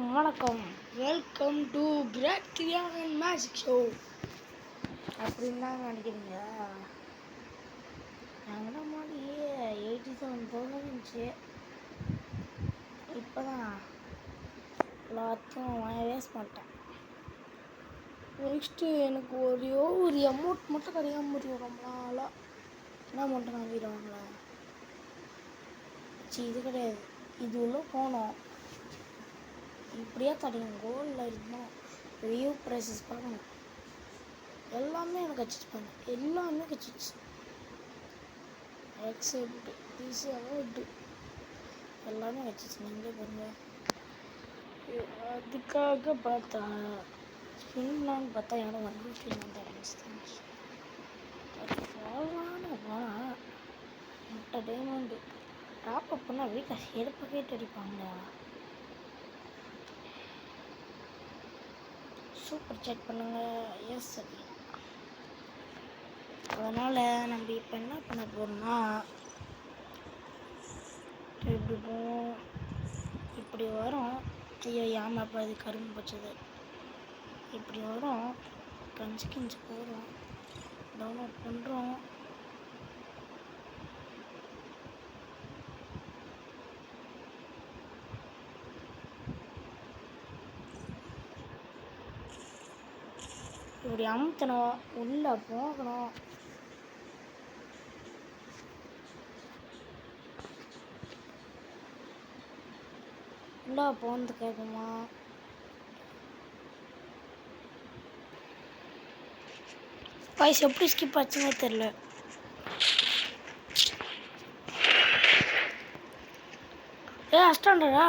வணக்கம். Welcome to great கிரியான் and magic show. அப்படின்னு தான் நினைக்கிறீங்க. நாங்கள் மாதிரியே 87,000 இருந்துச்சு. இப்போ தான் எல்லாத்தையும் வேஸ்ட் பண்ணிட்டேன். நெக்ஸ்ட்டு எனக்கு ஒரு அமௌண்ட் மட்டும் கிடைக்காம முடியும் ரொம்ப நாளாக. என்ன அமௌண்ட்டு வாங்கிடுவாங்களா? இது கிடையாது, இது உள்ள போனோம். இப்படியே கிடைக்கும். கோல்டில் இருந்தால் வியூ ப்ரைஸஸ் பார்க்கணும். எல்லாமே எனக்கு கச்சிச்சு பண்ணு, எல்லாமே கச்சிச்சு. எக்ஸப்ட் திஸ் அவார்டு எல்லாமே கச்சிச்சு. நீங்களே பாருங்க. அதுக்காக பார்த்தா ஸ்பின்லான்னு பார்த்தா எனக்கு வந்து ஸ்பின் போனால் முட்டை டைமண்டு டாப் அப் பண்ணால் வீட்டில் செருப்பு கேட்டு அடிப்பாங்களா? சூப்பர் சேட் பண்ணுங்கள். எஸ் சரி. அதனால் நம்ம இப்போ என்ன பண்ண போகிறோம்னா, இப்படி போவோம், இப்படி வரும். ஐயோ ஏமாப்பா, இது கரும்பு பச்சது. இப்படி வரும், கஞ்சி போகிறோம், டவுன்லோட் பண்ணுறோம். இப்படி அமுத்தணும், உள்ளே போகணும். உள்ளே போந்து கேட்குமா? வாய்ஸ் எப்படி ஸ்கிப் ஆச்சுன்னே தெரில. அஷ்டாண்டா.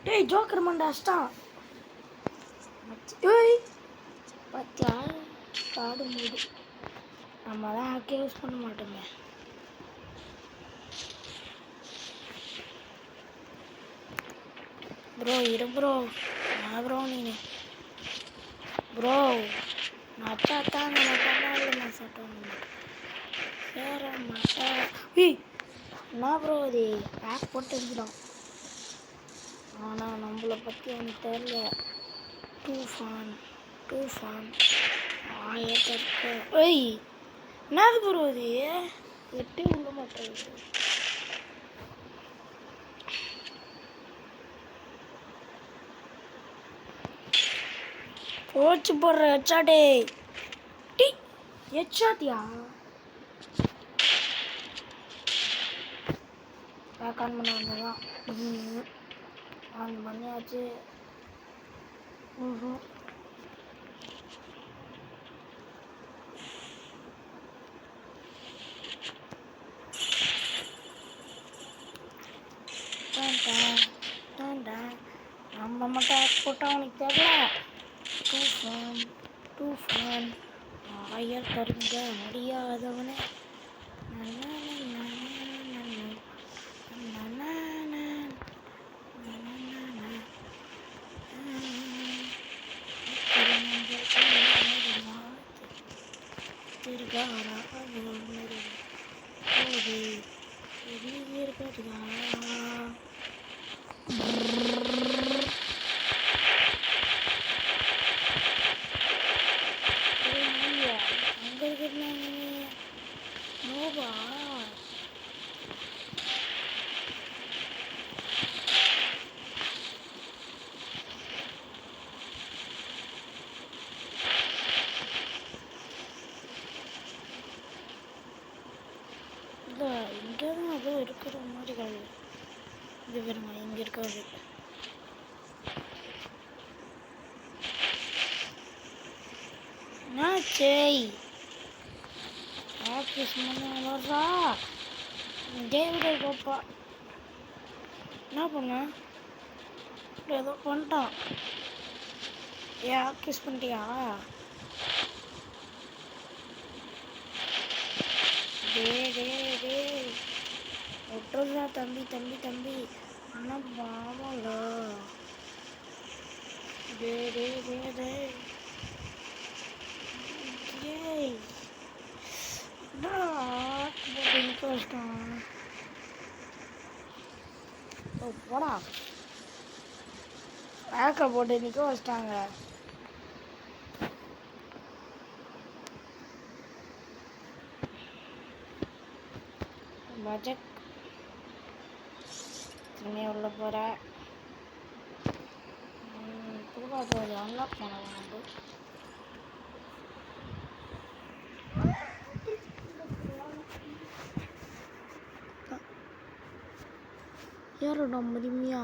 டேய் ஜோக்கர் மண்டா அஷ்டான். ஏய் பார்த்தியா, காடு மூடு. நம்ம தான் ஹேக்கே யூஸ் பண்ண மாட்டோமே. ப்ரோ இரு ப்ரோ. நான் ப்ரோ நீ ப்ரோ நச்சாத்தான் இல்லை சாப்பிட்டோம் வேற மாட்டேன். என்ன ப்ரோ இது பேக் போட்டு எடுத்துட்டோம். ஆனால் நம்மளை பற்றி எனக்கு தெரியல. டூ ஃபான் ஆயிரத்திற்கு. ஏய் என்னது ப்ரோ இது எட்டி உள்ள மாட்டேங்குது. போச்சு போடுற ஹெச்சாடே. டி ஹெச்சாட்டியா? பேக் ஆன் பண்ண வந்ததான். ஆன் பண்ணியாச்சு. நம்ம மட்டும் போட்டால் அவனுக்கு தெரியல. டூ ஃபன் ஆயர் தருங்க முடியாதவனே. இங்கே தான் அதுவும் இருக்கிற மாதிரி கிடையாது. இது வருமா இங்கே இருக்காது. சரி ஆஃபீஸ் வர்றா டேவிடே கோப்பா. என்ன பண்ண? ஏதோ பண்ணிட்டான். ஆஃபீஸ் பண்ணிட்டியா? டே விட்டுறா தம்பி. ஆனால் பாவம்ல. டே போடா. பேக்கை போட்டு நிற்க வச்சிட்டாங்க. பட்ஜெட் இனிமே உள்ள போகிற புதுப்பாக அன்லாக் பண்ணலாம். வந்து யாரோட மதிமையா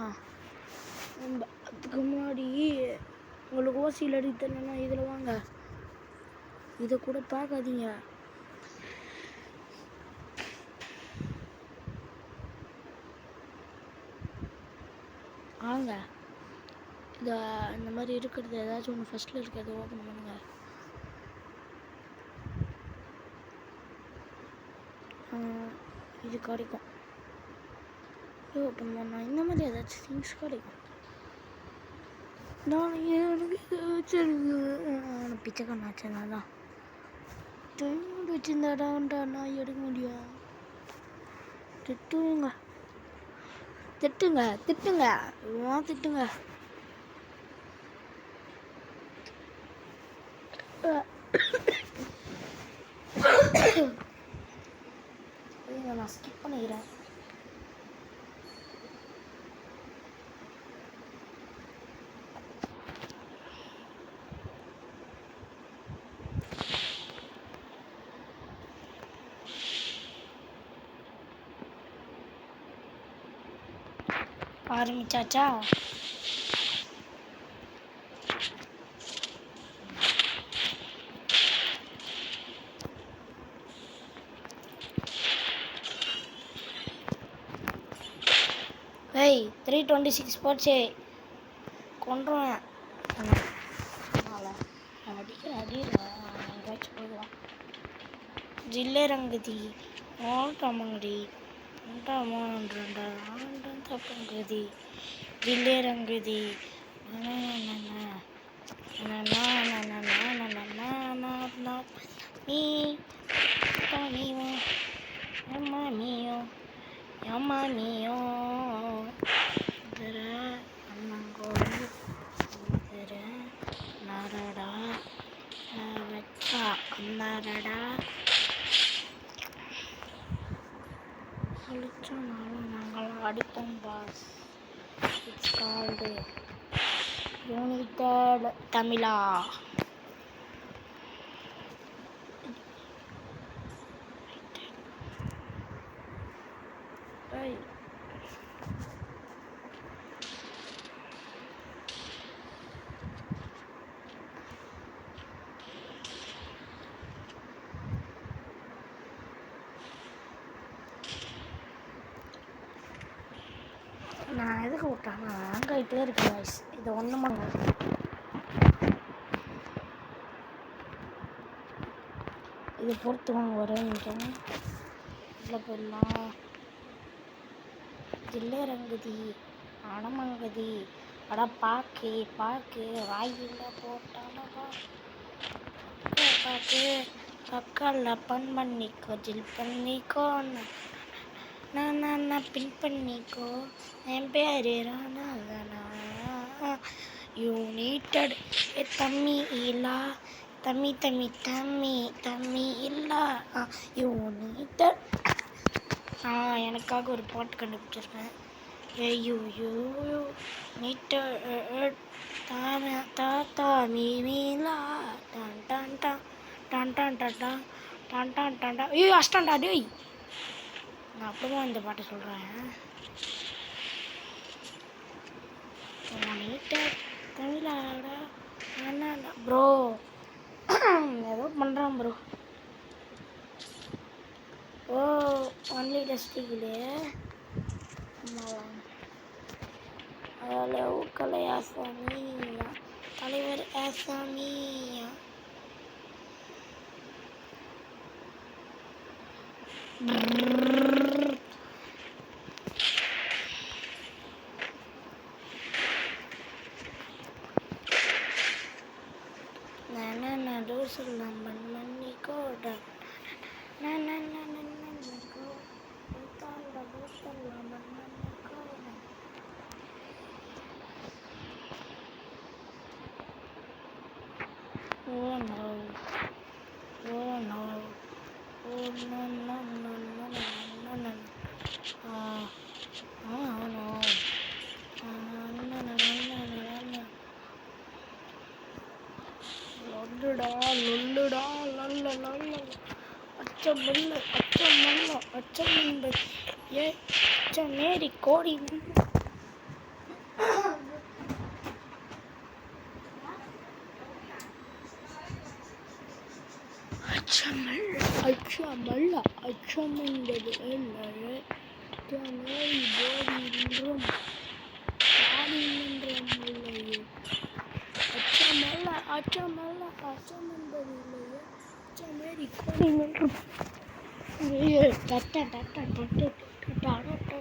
அதுக்கு முன்னாடி உங்களுக்கு ஓசியில் அடித்தலைன்னா இதில் வாங்க. இதை கூட பார்க்காதீங்க. வாங்க, இந்த மாதிரி இருக்கிறது ஏதாச்சும் ஒன்று ஃபஸ்ட்டில் இருக்கிறது ஓப்பன் பண்ணுங்க. இது கிடைக்கும். இது ஓப்பன் பண்ணால் இந்த மாதிரி ஏதாச்சும் திங்ஸ் கிடைக்கும். நான் எனக்கு ஏதாச்சும் பிச்சைக்கண்ணாச்சு தான் வச்சுருந்தாடான்டா நான் எடுக்க முடியும். திட்டுங்க திட்டுங்க திட்டுங்க திட்டுங்க. நான் ஸ்கிப் பண்ணிக்கிறேன். ஆரம்பிச்சாச்சா? ஏய் 326 போச்சு. கொண்டுருவேன். அடிக்கிறேன் எங்கேயாச்சும் போயிடுவான். ஜில்லே ரங்குதி ஓட்டமங்கடி தப்பங்குதி ஜில்லே ரங்குதி Mamma mia, narada, அடிப்போம் pass. It's called United Tamila. நான் எதுக்கு விட்டானா ஆங்கிட்டே இருக்கேன் வாய்ஸ். இது ஒன்று மணி இது பொறுத்துவாங்க ஒரே நிமிஷம். இதில் போயிடலாம். ஜில்லே ரங்குதி அடமங்குதி அட பாக்கு வாயில் போட்டானா பாக்கு பக்கல்ல பண் பண்ணிக்கோ ஜில் பண்ணிக்கோ நான் பின் பண்ணிக்கோ என் பேரு ராணா யூனிட்டட் தம்மி இல்லா தம்மி இல்லா யூனிட்டட். எனக்காக ஒரு பாட்டு கண்டுபிடிச்சிருக்கேன். நீட்டட் தாத்தா மீலா டான் டான் டான் டான் டான் டான் டான் டான் டான் டான். ஐயோ அஷ்டாண்டா டேய். நான் அப்புறமா இந்த பாட்டை சொல்கிறேன். தமிழாடா ப்ரோ ஏதோ பண்ணுறான் ப்ரோ. ஓ ஒன்லி டஸ்டிகிலே அதில் ஊக்கலை ஆசாமியா தலைவர் ஆசாமியா. சொல்லலாம் மண்ணி கோடா Oh no. Oh no. Oh no no no no no no. Oh no. லொல்லுடா லொல்லுடா லல்ல லல்ல அச்சம் வெல்ல அச்சம் வெல்ல அச்சம் என்பது ஏ அச்சம் மேரி கோடி அச்சமல்ல அச்சமல்ல அச்சம் என்பது அல்ல மேரி போடி என்றும் ஆடி என்றும் இல்லையே அச்சமல்ல அச்சமல்ல அச்சம் என்பது இல்லையே அச்சமேரி கோடி என்றும் டட்ட டட்ட டட்ட டட்ட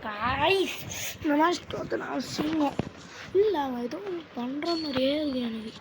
காய்ஸ் இந்த மாதிரி ஸ்டோத்தை நான் செய்வோம் இல்லை அவன் ஏதோ பண்ணுற மாதிரியே இருக்கு எனக்கு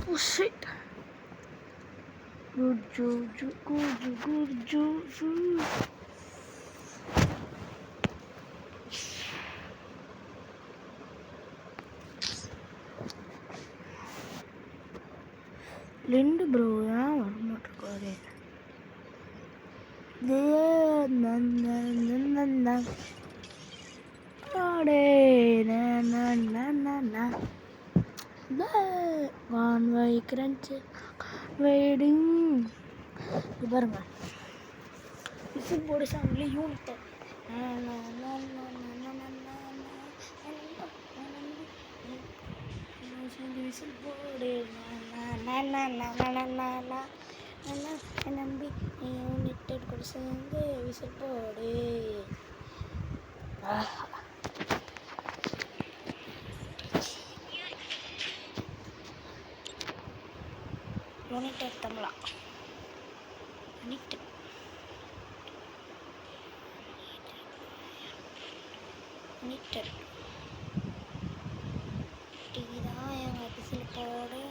Oh shit. Good juju, good juju. Lindu bro, yeah, வரமாட்டேங்காரு. Conway crunch, waiting. பாருங்க விசில் போடு சாங்ல யூனிட் விசில் போடு நம்பி யூனிட் கூட சேர்ந்து விசில் போடு யூனிட் தமிழா யூனிட் யூனிட் டீதான் எங்கள் விசில் போடு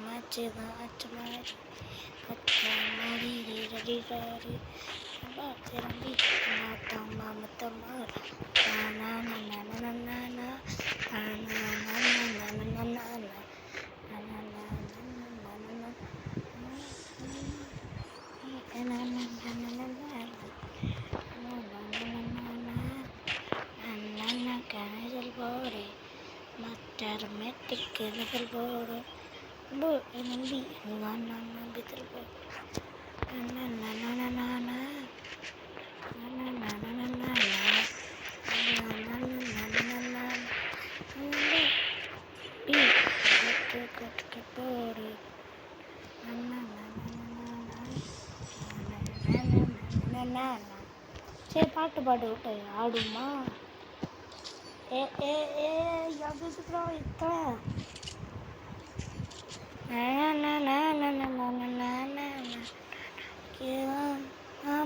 மேட்ச்சு தான் ஆச்சு மேட்ச் மாறி ரெடி சாரி திரும்பி மாத்தம்மா மொத்தம்மா கனசல் போடு மற்ற மெட்டிக்கு நகல் போடு நம்பி நம்பித்தல் போடு போடு சரி பாட்டு பாட்டு விட்டு ஆடுமா அது இத்தனை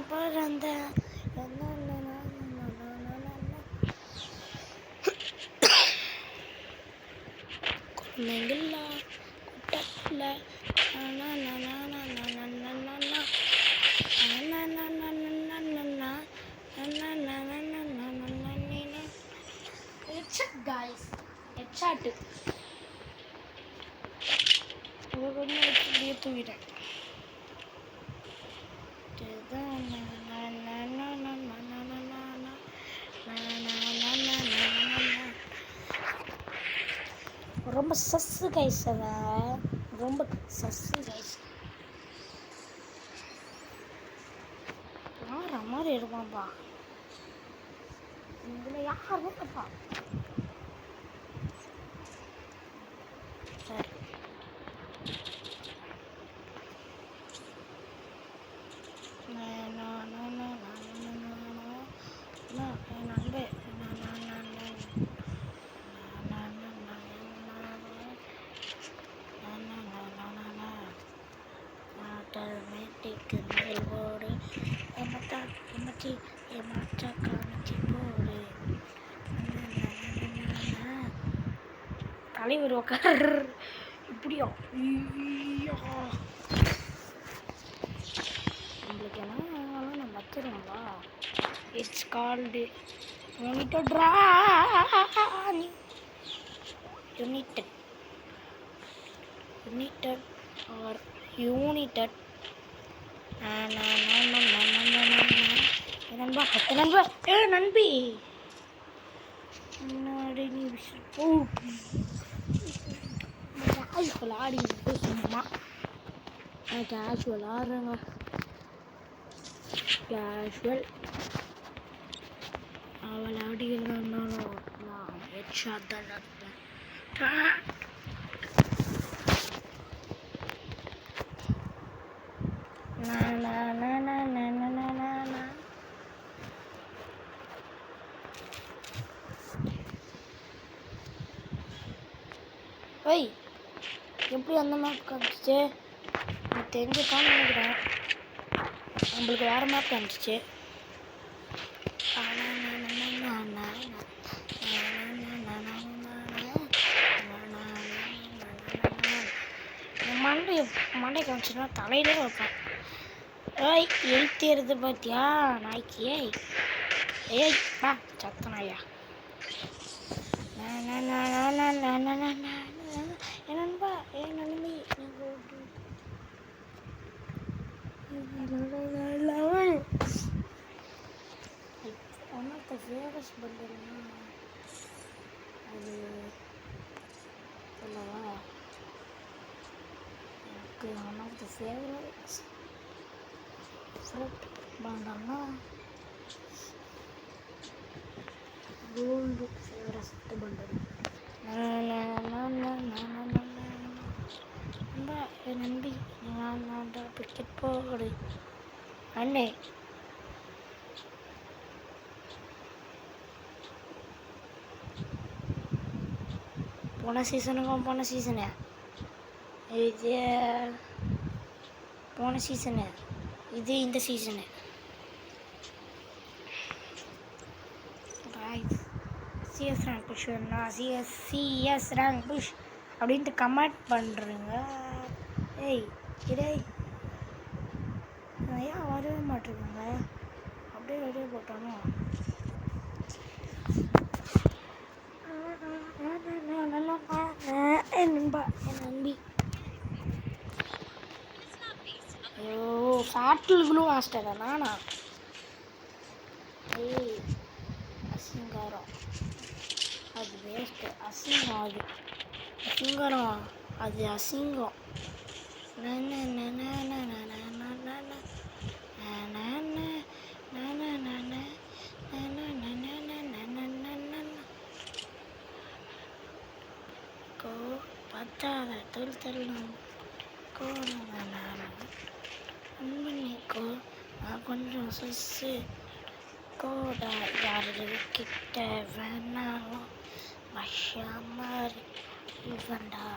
பிறந்த குழந்தைங்களா தட்டில் guys, headshot. இதை கொஞ்சம் வச்சு தூக்கிட்டேன். ரொம்ப சஸ்ஸு கைஸ், அவன் ரொம்ப சஸ்ஸு கைஸ். யார மாதிரி இருப்பான்ப்பா, இதில் யார் இருக்கப்பா. சரி தலைவர் உக்கார் இப்படியா. நம்மளுக்கு என்ன நம்ம வச்சிருங்களா. It's called united or united. நண்பா நண்பா நண்பி முன்னாடி நீ கேஷுவல் ஆடிக்கிட்டு சும்மா கேஷுவல் ஆடுறேங்க. கேஷுவல் அவள் ஆடிக்கிறதா இருந்தாலும் நான் ஹெட்ஷாட் தான் நடப்பேன். ஓய், எப்படி அந்த மேப் காமிச்சிச்சு? எனக்கு தெரிஞ்சுக்கான்னு நினைக்கிறேன். நம்மளுக்கு வேறு மேப் காமிச்சிச்சு. மண்டை காமிச்சுன்னா தலையிலே வைப்பேன். ஏய் எழுத்திடுறது பார்த்தியா நாய்க்கு. ஏய் பா சத்த நாயா. என்னன்பா ஏ நன்மை ஒன் ஆஃப் த ஃபேவரஸ் பண்டல்னா அது சொல்லவா? எனக்கு ஒன் ஆஃப் த ஃபேவரஸ் பண்டல்னா கோல்டு ஃபேவரஸ் பண்டல். நம்பி நான் பிக்கெட் போடு அண்ணே. போன சீசனு இது போன சீசனு இது இந்த சீசனு சிஎஸ் ரேங்க் புஷ் வேணும்னா சிஎஸ் ரேங்க் புஷ் அப்படின்ட்டு கமெண்ட் பண்ணுறேங்க. ஏய் இடே ஏன் வரவே மாட்டேங்குங்க. அப்படியே ரெடியே போட்டானோ. நண்பா என் நம்பி ஐயோ ஃபேட்டில் மாஸ்டரா நானா? ஏய் அசிங்காரம் அது வேஸ்ட்டு. அசிங்கம் அது அசிங்காரம் அது அசிங்கம். பத்தாத தொழில் தரலாம் கோணிக்கோ நான் கொஞ்சம் சஸ்ஸு கோடா யாரு கிட்ட வேணாலும் மஷா மாதிரி இவன்டா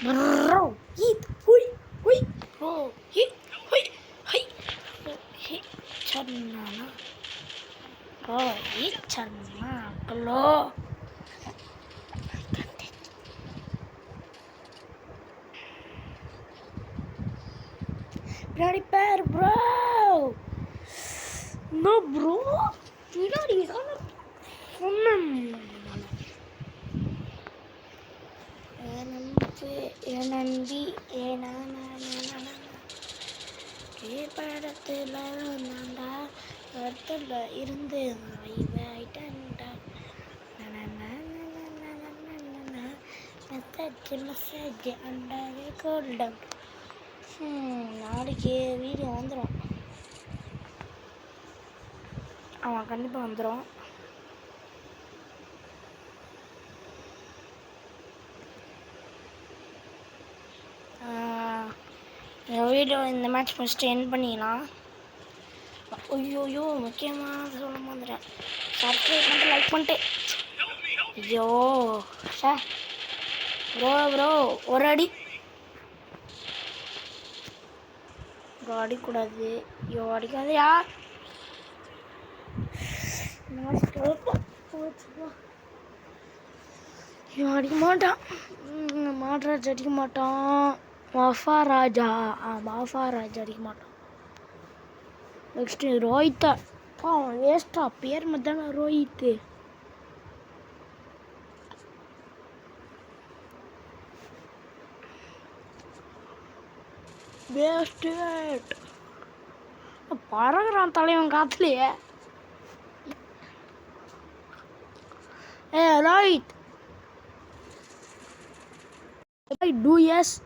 Bro, hit, hui, hui, bro, hit, hui, hui, hit, Chanana, bro, hit, Chanana, bro. Bloody bad, bro. No, bro. Bloody gonna. நம்பி படத்துல நான்டா இடத்துல இருந்து ஆயிட்டா மெசேஜ் அண்டாவே கோல்டம். நாளைக்கு வீடியோ வந்துடும். அவன் கண்டிப்பாக வந்துடும். வீடியோ இந்த மேட்ச் ஃபஸ்ட்டு என் பண்ணிக்கலாம். ஐயோ முக்கியமாக சொல்ல மாதிரின் சப்ஸ்கிரைப் பண்ணிட்டு லைக் பண்ணிட்டு. ஐயோ சார் ப்ரோ ஒரு அடி ப்ரோ அடிக்கூடாது. ஐயோ அடிக்காதையா. இவன் அடிக்க மாட்டான். மாட்ராஜ் அடிக்க மாட்டான். மஃபாராஜா மஃபாராஜ் அடிக்க மாட்டான். நெக்ஸ்ட்டு ரோஹித்தா. அவன் வேஸ்ட்டா பேர் மட்டும் தானே ரோஹித்து. வேஸ்ட்டு பறகுறான் தலைவன் காத்துலையே. Rohit do yes